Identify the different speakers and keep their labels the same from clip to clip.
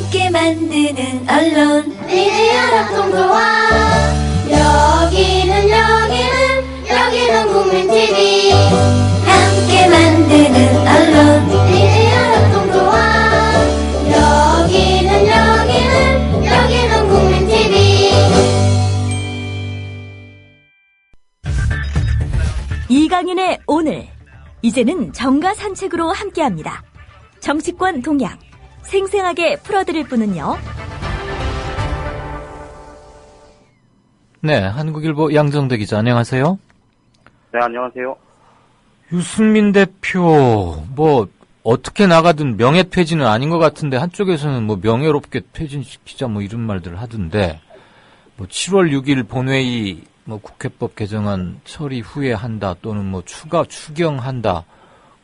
Speaker 1: 함께 만드는 언론
Speaker 2: 미디어 협동조합. 여기는 국민TV.
Speaker 1: 함께 만드는 언론
Speaker 2: 미디어 협동조합. 여기는 국민TV.
Speaker 3: 이강인의 오늘, 이제는 정가 산책으로 함께합니다. 정치권 동향 생생하게 풀어드릴 분은요.
Speaker 4: 네, 한국일보 양정대 기자 안녕하세요.
Speaker 5: 네, 안녕하세요.
Speaker 4: 유승민 대표 어떻게 나가든 명예퇴진은 아닌 것 같은데 한쪽에서는 명예롭게 퇴진시키자 이런 말들을 하던데 7월 6일 본회의 국회법 개정안 처리 후에 한다 또는 추가 추경한다.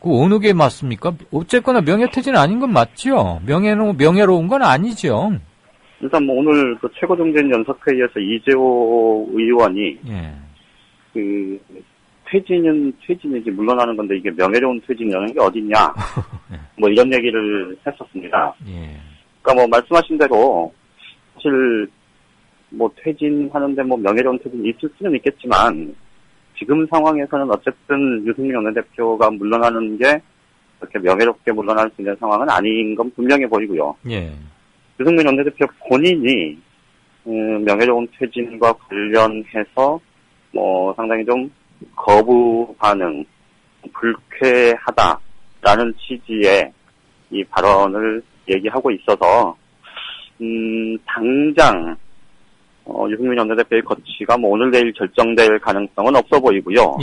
Speaker 4: 어느 게 맞습니까? 어쨌거나 명예퇴진 아닌 건 맞죠? 명예로운 건 아니죠.
Speaker 5: 일단 오늘 최고정전 연석회의에서 이재호 의원이 퇴진이지 물러나는 건데 이게 명예로운 퇴진이라는 게 어딨냐 이런 얘기를 했었습니다. 그러니까 말씀하신 대로 사실 퇴진하는데 명예로운 퇴진이 있을 수는 있겠지만 지금 상황에서는 어쨌든 유승민 원내대표가 물러나는 게 그렇게 명예롭게 물러날 수 있는 상황은 아닌 건 분명해 보이고요. 유승민 원내대표 본인이 명예로운 퇴진과 관련해서 상당히 좀 거부 반응, 불쾌하다라는 취지의 이 발언을 얘기하고 있어서 당장 유승민 원내대표의 거취가 오늘 내일 결정될 가능성은 없어 보이고요.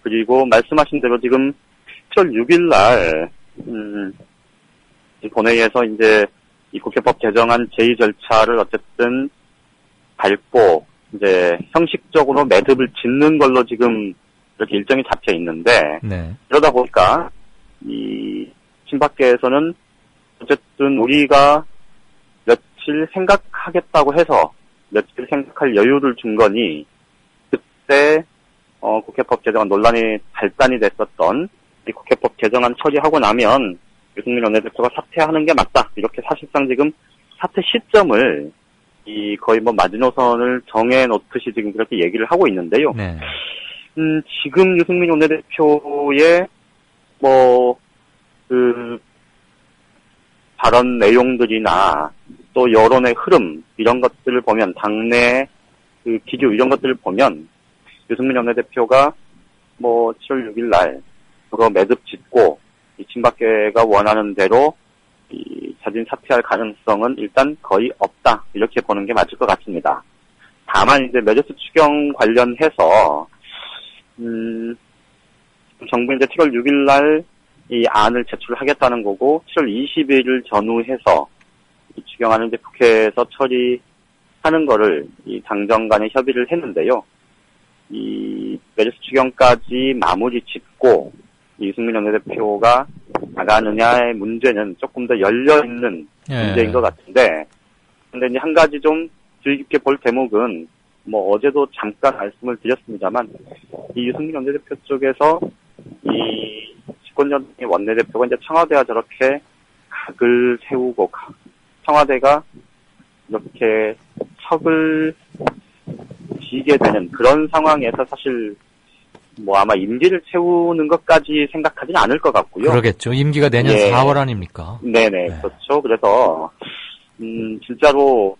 Speaker 5: 그리고 말씀하신 대로 지금 7월 6일 날 본회의에서 이제 이 국회법 개정안 제의 절차를 어쨌든 밟고 이제 형식적으로 매듭을 짓는 걸로 지금 이렇게 일정이 잡혀 있는데 그러다 보니까 이 친박계에서는 어쨌든 우리가 며칠 생각하겠다고 해서 며칠 생각할 여유를 준 거니 그때 국회법 개정안 논란이 발단이 됐었던 이 국회법 개정안 처리하고 나면 유승민 원내대표가 사퇴하는 게 맞다. 이렇게 사실상 지금 사퇴 시점을 거의 마지노선을 정해놓듯이 지금 그렇게 얘기를 하고 있는데요. 지금 유승민 원내대표의 발언 내용들이나 또 여론의 흐름 이런 것들을 보면 당내 기류 이런 것들을 보면 유승민 원내대표가 7월 6일 날 그거 매듭 짓고 이 친박계가 원하는 대로 자진 사퇴할 가능성은 일단 거의 없다 이렇게 보는 게 맞을 것 같습니다. 다만 이제 메르스 추경 관련해서 정부는 이제 7월 6일 날 이 안을 제출하겠다는 거고 7월 20일을 전후해서 이 추경안을 이제 국회에서 처리하는 거를 이 당정 간에 협의를 했는데요. 이 메르스 추경까지 마무리 짓고 유승민 원내대표가 나가느냐의 문제는 조금 더 열려있는 문제인 것 같은데, 근데 이제 한 가지 좀 주의 깊게 볼 대목은, 어제도 잠깐 말씀을 드렸습니다만, 이 유승민 원내대표 쪽에서 이 집권여당의 원내대표가 이제 청와대와 저렇게 각을 세우고, 청와대가 이렇게 척을 지게 되는 그런 상황에서 사실 아마 임기를 채우는 것까지 생각하지는 않을 것 같고요.
Speaker 4: 그러겠죠. 임기가 내년 4월 아닙니까?
Speaker 5: 네네, 그렇죠. 그래서, 진짜로,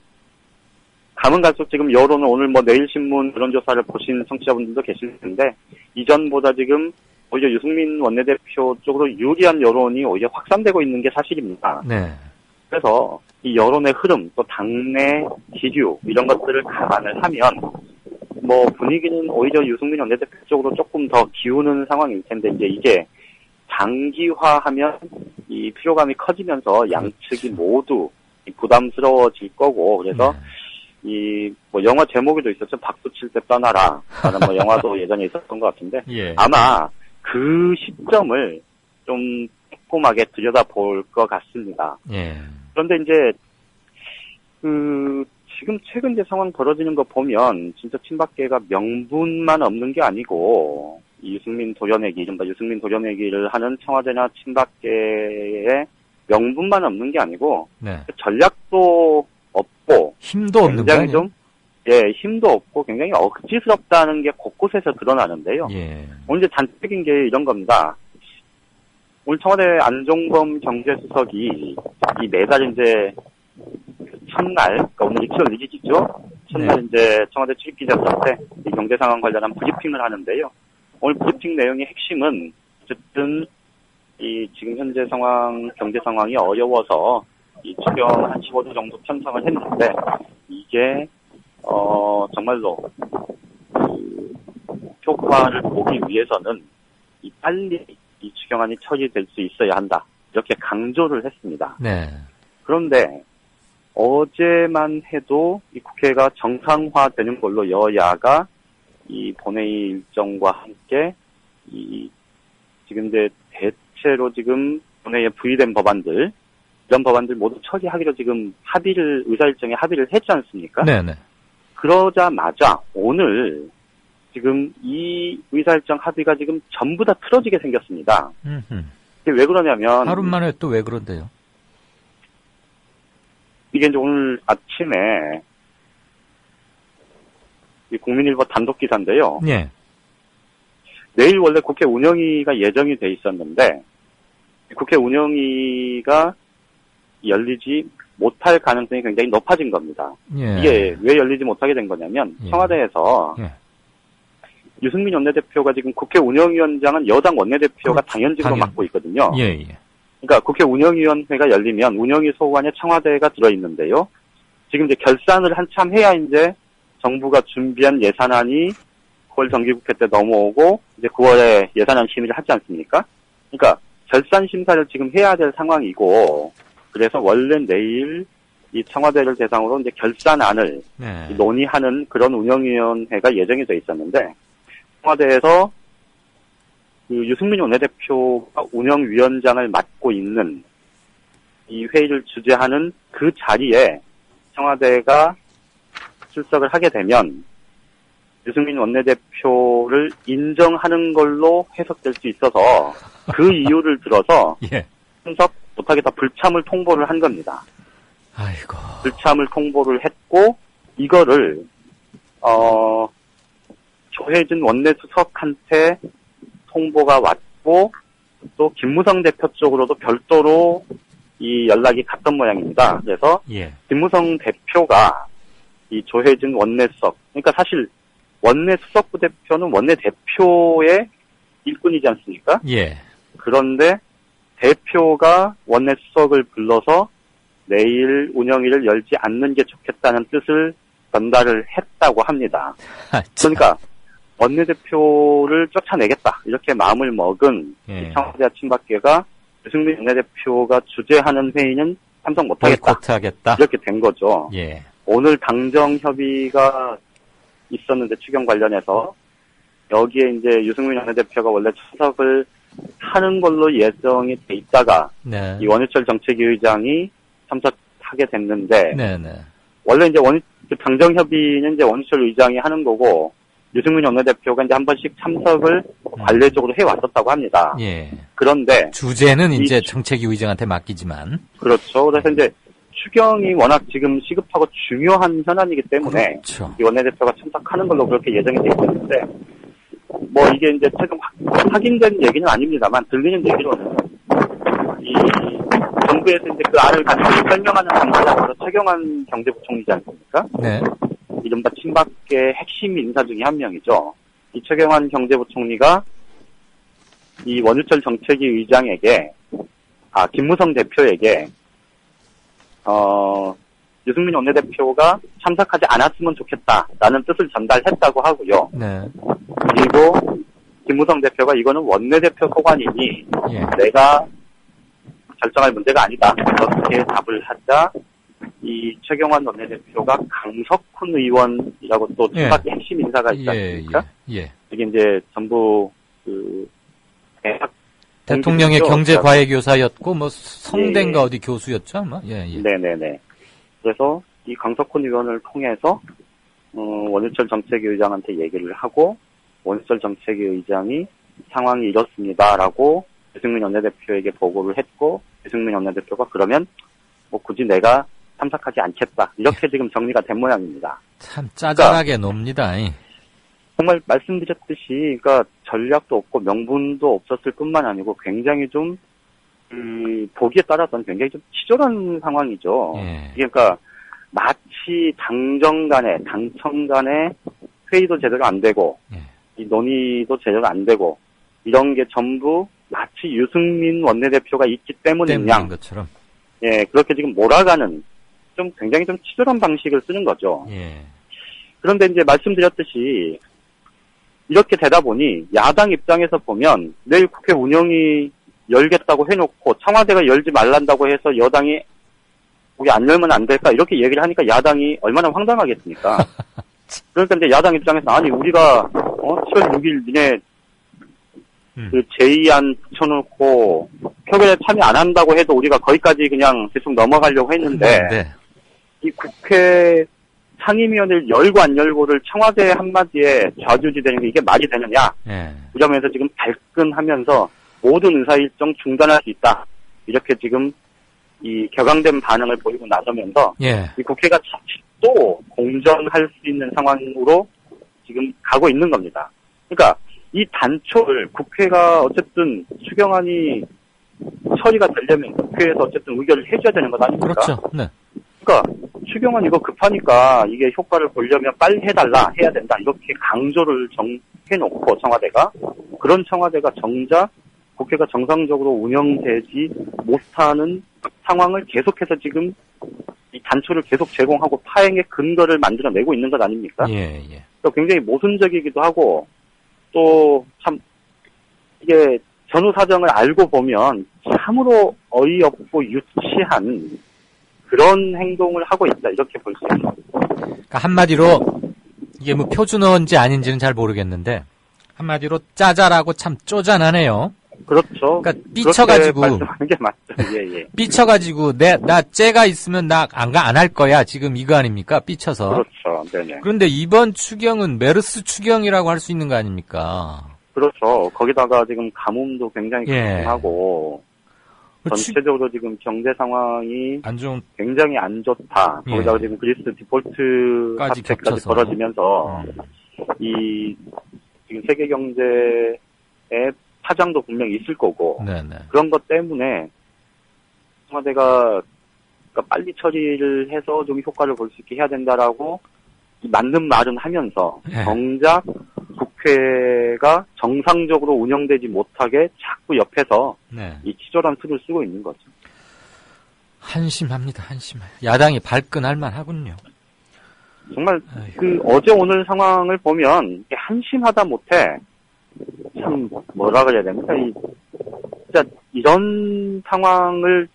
Speaker 5: 가면 갈수록 지금 여론은 오늘 내일신문 여론조사를 보신 청취자분들도 계실 텐데, 이전보다 지금 오히려 유승민 원내대표 쪽으로 유리한 여론이 오히려 확산되고 있는 게 사실입니다. 그래서 이 여론의 흐름, 또 당내 기류, 이런 것들을 감안을 하면, 분위기는 오히려 유승민 원내대표 쪽으로 조금 더 기우는 상황일 텐데, 이제 이게 장기화하면 이 피로감이 커지면서 양측이 모두 부담스러워질 거고, 그래서 영화 제목에도 있었죠. 박수 칠 때 떠나라. 라는 영화도 예전에 있었던 것 같은데, 아마 그 시점을 좀 꼼꼼하게 들여다볼 것 같습니다. 그런데 이제, 지금 최근 이제 상황 벌어지는 거 보면 진짜 친박계가 명분만 없는 게 아니고 이 유승민 도려내기, 이른바 유승민 도려내기를 하는 청와대나 친박계의 명분만 없는 게 아니고 전략도 힘도 없고
Speaker 4: 힘도 없는 거
Speaker 5: 굉장히
Speaker 4: 아니에요?
Speaker 5: 좀 힘도 없고 굉장히 억지스럽다는 게 곳곳에서 드러나는데요.
Speaker 4: 예.
Speaker 5: 오늘 이제 단적인 게 이런 겁니다. 오늘 청와대 안종범 경제수석이 이 매달 이제 첫날, 그러니까 오늘 7월 1일이죠. 첫날 이제 청와대 출입기자들한테 이 경제 상황 관련한 브리핑을 하는데요. 오늘 브리핑 내용의 핵심은 어쨌든 이 지금 현재 상황, 경제 상황이 어려워서 이 추경 한 15조 정도 편성을 했는데 이게 정말로 그 효과를 보기 위해서는 빨리 이 추경안이 처리될 수 있어야 한다. 이렇게 강조를 했습니다.
Speaker 4: 네.
Speaker 5: 그런데 어제만 해도 이 국회가 정상화되는 걸로 여야가 이 본회의 일정과 함께 이 지금 이제 대체로 지금 본회의에 부의된 법안들 이런 법안들 모두 처리하기로 지금 의사일정에 합의를 했지 않습니까?
Speaker 4: 네네.
Speaker 5: 그러자마자 오늘 지금 이 의사일정 합의가 지금 전부 다 틀어지게 생겼습니다. 이게 왜 그러냐면
Speaker 4: 하루 만에 또 왜 그런데요?
Speaker 5: 이게 이제 오늘 아침에 이 국민일보 단독 기사인데요.
Speaker 4: 예.
Speaker 5: 내일 원래 국회 운영위가 예정이 돼 있었는데 국회 운영위가 열리지 못할 가능성이 굉장히 높아진 겁니다.
Speaker 4: 예.
Speaker 5: 이게 왜 열리지 못하게 된 거냐면
Speaker 4: 예.
Speaker 5: 청와대에서
Speaker 4: 예.
Speaker 5: 유승민 원내대표가 지금 국회 운영위원장은 여당 원내대표가
Speaker 4: 그렇죠.
Speaker 5: 당연직으로 맡고 있거든요.
Speaker 4: 예, 예.
Speaker 5: 그러니까 국회 운영위원회가 열리면 운영위 소관에 청와대가 들어있는데요. 지금 이제 결산을 한참 해야 이제 정부가 준비한 예산안이 9월 정기국회 때 넘어오고 이제 9월에 예산안 심의를 하지 않습니까? 그러니까 결산 심사를 지금 해야 될 상황이고 그래서 원래 내일 이 청와대를 대상으로 이제 결산안을
Speaker 4: 네.
Speaker 5: 논의하는 그런 운영위원회가 예정이 돼 있었는데 청와대에서 그 유승민 원내대표가 운영위원장을 맡고 있는 이 회의를 주재하는 그 자리에 청와대가 출석을 하게 되면 유승민 원내대표를 인정하는 걸로 해석될 수 있어서 그 이유를 들어서
Speaker 4: 예.
Speaker 5: 출석 못하겠다 불참을 통보를 한 겁니다.
Speaker 4: 아이고.
Speaker 5: 불참을 통보를 했고 이거를 조혜진 원내수석한테 통보가 왔고 또 김무성 대표 쪽으로도 별도로 이 연락이 갔던 모양입니다. 그래서
Speaker 4: 예.
Speaker 5: 김무성 대표가 이 조혜진 원내수석, 그러니까 사실 원내수석부 대표는 원내대표의 일꾼이지 않습니까?
Speaker 4: 예.
Speaker 5: 그런데 대표가 원내수석을 불러서 내일 운영위를 열지 않는 게 좋겠다는 뜻을 전달을 했다고 합니다. 그러니까 원내대표를 쫓아내겠다 이렇게 마음을 먹은
Speaker 4: 예.
Speaker 5: 청와대 아침밖에가 유승민 원내대표가 주재하는 회의는 참석 못하겠다
Speaker 4: 보이콧하겠다.
Speaker 5: 이렇게 된 거죠.
Speaker 4: 예.
Speaker 5: 오늘 당정 협의가 있었는데 추경 관련해서 여기에 이제 유승민 원내대표가 원래 출석을 하는 걸로 예정이 돼 있다가
Speaker 4: 네.
Speaker 5: 이 원유철 정책위 의장이 참석하게 됐는데
Speaker 4: 네네.
Speaker 5: 원래 이제 당정 협의는 이제 원유철 의장이 하는 거고 유승민 원내대표가 이제 한 번씩 참석을 관례적으로 해왔었다고 합니다.
Speaker 4: 예.
Speaker 5: 그런데
Speaker 4: 주제는 이제 정책위 의장한테 맡기지만.
Speaker 5: 그렇죠. 그래서 이제 추경이 워낙 지금 시급하고 중요한 현안이기 때문에
Speaker 4: 그렇죠.
Speaker 5: 이 원내대표가 참석하는 걸로 그렇게 예정이 돼 있었는데 뭐 이게 이제 최근 확인된 얘기는 아닙니다만 들리는 얘기로는 이 정부에서 이제 그 안을 가지고 설명하는 당사자가 바로 최경환 경제부총리지 않습니까?
Speaker 4: 네.
Speaker 5: 이른바 친박계 핵심 인사 중에 한 명이죠. 이 최경환 경제부총리가 이 원유철 정책위 의장에게, 김무성 대표에게, 유승민 원내대표가 참석하지 않았으면 좋겠다라는 뜻을 전달했다고 하고요.
Speaker 4: 네.
Speaker 5: 그리고 김무성 대표가 이거는 원내대표 소관이니
Speaker 4: 예.
Speaker 5: 내가 결정할 문제가 아니다. 이렇게 답을 하자 이 최경환 원내대표가 강석훈 의원이라고 또 친박계 핵심 인사가 있지 않습니까?
Speaker 4: 예.
Speaker 5: 이게 이제 전부 대학
Speaker 4: 대통령의 경제과외교사였고 뭐 성대인가
Speaker 5: 예.
Speaker 4: 어디 교수였죠, 아마. 예.
Speaker 5: 네네네. 그래서 이 강석훈 의원을 통해서 원유철 정책위 의장한테 얘기를 하고 원유철 정책위 의장이 상황이 이렇습니다라고 유승민 원내대표에게 보고를 했고 유승민 원내대표가 그러면 뭐 굳이 내가 참석하지 않겠다. 이렇게 지금 정리가 된 모양입니다.
Speaker 4: 참 짜잘하게 놉니다.
Speaker 5: 정말 말씀드렸듯이, 그러니까 전략도 없고 명분도 없었을 뿐만 아니고 굉장히 좀, 보기에 따라서는 굉장히 좀 치졸한 상황이죠.
Speaker 4: 예.
Speaker 5: 이게 그러니까 마치 당정 간에, 당청 간에 회의도 제대로 안 되고,
Speaker 4: 예.
Speaker 5: 이 논의도 제대로 안 되고, 이런 게 전부 마치 유승민 원내대표가 있기 때문인 양,
Speaker 4: 것처럼.
Speaker 5: 예, 그렇게 지금 몰아가는 좀 굉장히 좀 치졸한 방식을 쓰는 거죠.
Speaker 4: 예.
Speaker 5: 그런데 이제 말씀드렸듯이 이렇게 되다 보니 야당 입장에서 보면 내일 국회 운영이 열겠다고 해놓고 청와대가 열지 말란다고 해서 여당이 거기 안 열면 안 될까 이렇게 얘기를 하니까 야당이 얼마나 황당하겠습니까? 그러니까 이제 야당 입장에서 아니 우리가 7월 6일 니네 그 제2안 붙여놓고 표결에 참여 안 한다고 해도 우리가 거기까지 그냥 대충 넘어가려고 했는데
Speaker 4: 네.
Speaker 5: 이 국회 상임위원회를 열고 안 열고를 청와대 한마디에 좌지우지되는 게 이게 말이 되느냐
Speaker 4: 예.
Speaker 5: 이러면서 지금 발끈하면서 모든 의사일정 중단할 수 있다 이렇게 지금 이 격앙된 반응을 보이고 나서면서
Speaker 4: 예.
Speaker 5: 이 국회가 자칫 또 공정할 수 있는 상황으로 지금 가고 있는 겁니다. 그러니까 이 단초를 국회가 어쨌든 추경안이 처리가 되려면 국회에서 어쨌든 의결을 해줘야 되는 것 아닙니까?
Speaker 4: 그렇죠. 네.
Speaker 5: 그러니까 추경안 이거 급하니까 이게 효과를 보려면 빨리 해달라 해야 된다 이렇게 강조를 해놓고 청와대가 그런 청와대가 정작 국회가 정상적으로 운영되지 못하는 상황을 계속해서 지금 이 단초를 계속 제공하고 파행의 근거를 만들어내고 있는 것 아닙니까?
Speaker 4: 예, 예.
Speaker 5: 또 굉장히 모순적이기도 하고 또 참 이게 전후 사정을 알고 보면 참으로 어이없고 유치한 그런 행동을 하고 있다 이렇게 볼 수 있습니다.
Speaker 4: 그러니까 한마디로 이게 뭐 표준어인지 아닌지는 잘 모르겠는데 한마디로 짜잘하고 참 쪼잔하네요.
Speaker 5: 그렇죠.
Speaker 4: 그러니까 삐쳐가지고
Speaker 5: 그렇게 말씀하는 게 맞죠. 예, 예.
Speaker 4: 삐쳐가지고 나 째가 있으면 나 안 할 거야 지금 이거 아닙니까? 삐쳐서.
Speaker 5: 그렇죠. 네네.
Speaker 4: 그런데 이번 추경은 메르스 추경이라고 할 수 있는 거 아닙니까?
Speaker 5: 그렇죠. 거기다가 지금 가뭄도 굉장히
Speaker 4: 예.
Speaker 5: 강하고 전체적으로 지금 경제 상황이
Speaker 4: 안 좋은
Speaker 5: 굉장히 안 좋다.
Speaker 4: 예.
Speaker 5: 거기다가 지금 그리스 디폴트
Speaker 4: 까지
Speaker 5: 사태까지
Speaker 4: 겹쳐서.
Speaker 5: 벌어지면서 이 지금 세계 경제에 파장도 분명히 있을 거고
Speaker 4: 네네.
Speaker 5: 그런 것 때문에 청와대가 그러니까 빨리 처리를 해서 좀 효과를 볼 수 있게 해야 된다라고 맞는 말은 하면서
Speaker 4: 네.
Speaker 5: 정작 국회가 정상적으로 운영되지 못하게 자꾸 옆에서
Speaker 4: 네.
Speaker 5: 이 치졸한 수를 쓰고 있는 거죠.
Speaker 4: 한심합니다. 한심해요. 야당이 발끈할 만하군요.
Speaker 5: 정말
Speaker 4: 아이고.
Speaker 5: 그 어제 오늘 상황을 보면 이게 한심하다 못해 참 뭐라 그래야 됩니까? 진짜 이런 상황을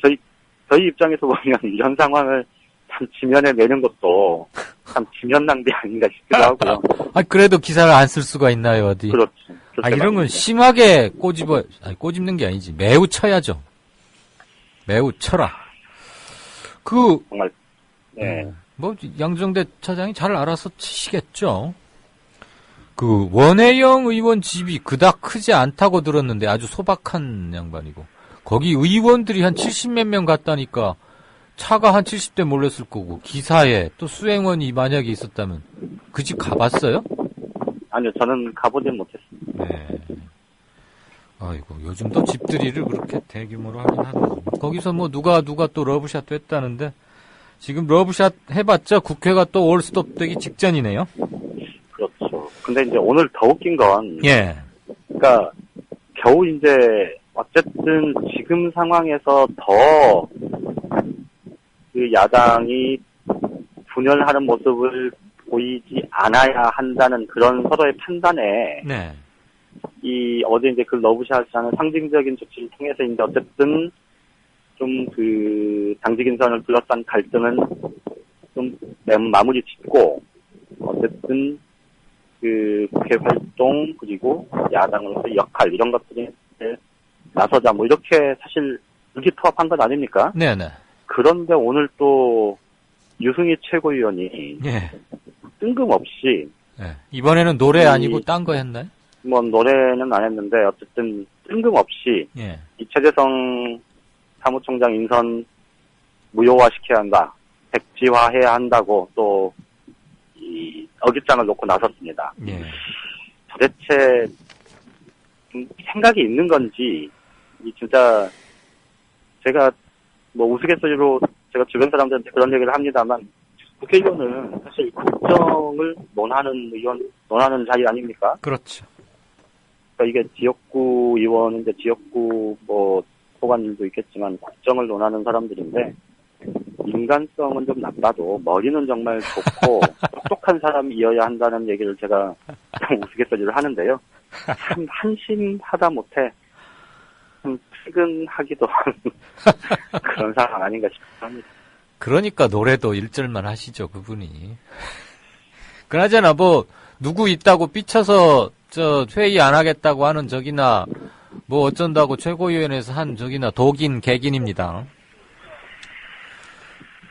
Speaker 5: 저희 입장에서 보면 이런 상황을 참 지면에 내는 것도 참 지면 낭비 아닌가 싶기도 하고요.
Speaker 4: 아 그래도 기사를 안 쓸 수가 있나요 어디?
Speaker 5: 그렇죠.
Speaker 4: 아 이런 건 심하게 꼬집는 게 아니지. 매우 쳐야죠. 매우 쳐라.
Speaker 5: 정말 네.
Speaker 4: 뭐 양정대 차장이 잘 알아서 치시겠죠. 그 원혜영 의원 집이 그닥 크지 않다고 들었는데 아주 소박한 양반이고 거기 의원들이 한 70몇 명 갔다니까 차가 한 70대 몰렸을 거고 기사에 또 수행원이 만약에 있었다면 그 집 가봤어요?
Speaker 5: 아니요, 저는 가보진 못했습니다.
Speaker 4: 네. 아이고 요즘 또 집들이를 그렇게 대규모로 하긴 하더라고요. 거기서 뭐 누가 또 러브샷도 했다는데 지금 러브샷 해봤자 국회가 또 올스톱되기 직전이네요.
Speaker 5: 그렇죠. 근데 이제 오늘 더 웃긴 건,
Speaker 4: 예.
Speaker 5: 그러니까 겨우 이제 어쨌든 지금 상황에서 더 그 야당이 분열하는 모습을 보이지 않아야 한다는 그런 서로의 판단에
Speaker 4: 네.
Speaker 5: 이 어제 이제 그 러브샷이라는 상징적인 조치를 통해서 이제 어쨌든 좀 그 당직 인선을 둘러싼 갈등은 좀 마무리 짓고 어쨌든 그 국회 활동 그리고 야당으로서 역할 이런 것들이 나서자 뭐 이렇게 사실 의기투합한 것 아닙니까?
Speaker 4: 네네.
Speaker 5: 그런데 오늘 또 유승희 최고위원이
Speaker 4: 예.
Speaker 5: 뜬금없이
Speaker 4: 예. 이번에는 노래 아니고 딴 거 했나요?
Speaker 5: 뭐 노래는 안 했는데 어쨌든 뜬금없이
Speaker 4: 예.
Speaker 5: 이 최재성 사무총장 인선에 무효화시켜야 한다, 백지화해야 한다고 또 이 어깃장을 놓고 나섰습니다.
Speaker 4: 예.
Speaker 5: 도대체 생각이 있는 건지, 이 진짜 제가 뭐 우스갯소리로 제가 주변 사람들한테 그런 얘기를 합니다만, 국회의원은 사실 국정을 논하는 자리 아닙니까?
Speaker 4: 그렇죠.
Speaker 5: 그러니까 이게 지역구 의원인데 지역구 뭐 소관일도 있겠지만 국정을 논하는 사람들인데, 인간성은 좀 나빠도 머리는 정말 좋고 똑똑한 사람이어야 한다는 얘기를 제가 우스갯소리를 하는데요. 참 한심하다 못해 좀 퇴근하기도 하는 그런 상황 아닌가 싶습니다.
Speaker 4: 그러니까 노래도 1절만 하시죠, 그분이. 그나저나 뭐 누구 있다고 삐쳐서 저 회의 안 하겠다고 하는 적이나 뭐 어쩐다고 최고위원회에서 한 적이나 독인 개긴입니다.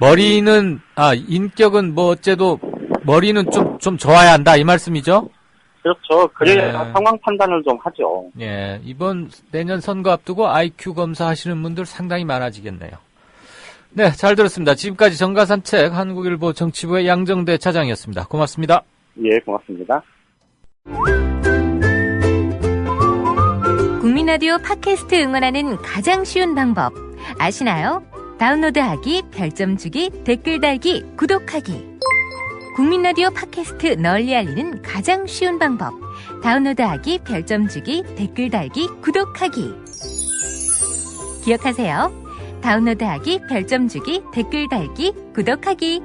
Speaker 4: 머리는 인격은 뭐 어째도 머리는 좀 좋아야 한다 이 말씀이죠?
Speaker 5: 그렇죠. 그래야
Speaker 4: 네.
Speaker 5: 상황 판단을 좀 하죠.
Speaker 4: 예, 이번 내년 선거 앞두고 IQ 검사 하시는 분들 상당히 많아지겠네요. 네, 잘 들었습니다. 지금까지 정가산책 한국일보 정치부의 양정대 차장이었습니다. 고맙습니다.
Speaker 5: 예, 고맙습니다.
Speaker 6: 국민라디오 팟캐스트 응원하는 가장 쉬운 방법 아시나요? 다운로드하기, 별점 주기, 댓글 달기, 구독하기. 국민라디오 팟캐스트 널리 알리는 가장 쉬운 방법. 다운로드하기, 별점 주기, 댓글 달기, 구독하기. 기억하세요. 다운로드하기, 별점 주기, 댓글 달기, 구독하기.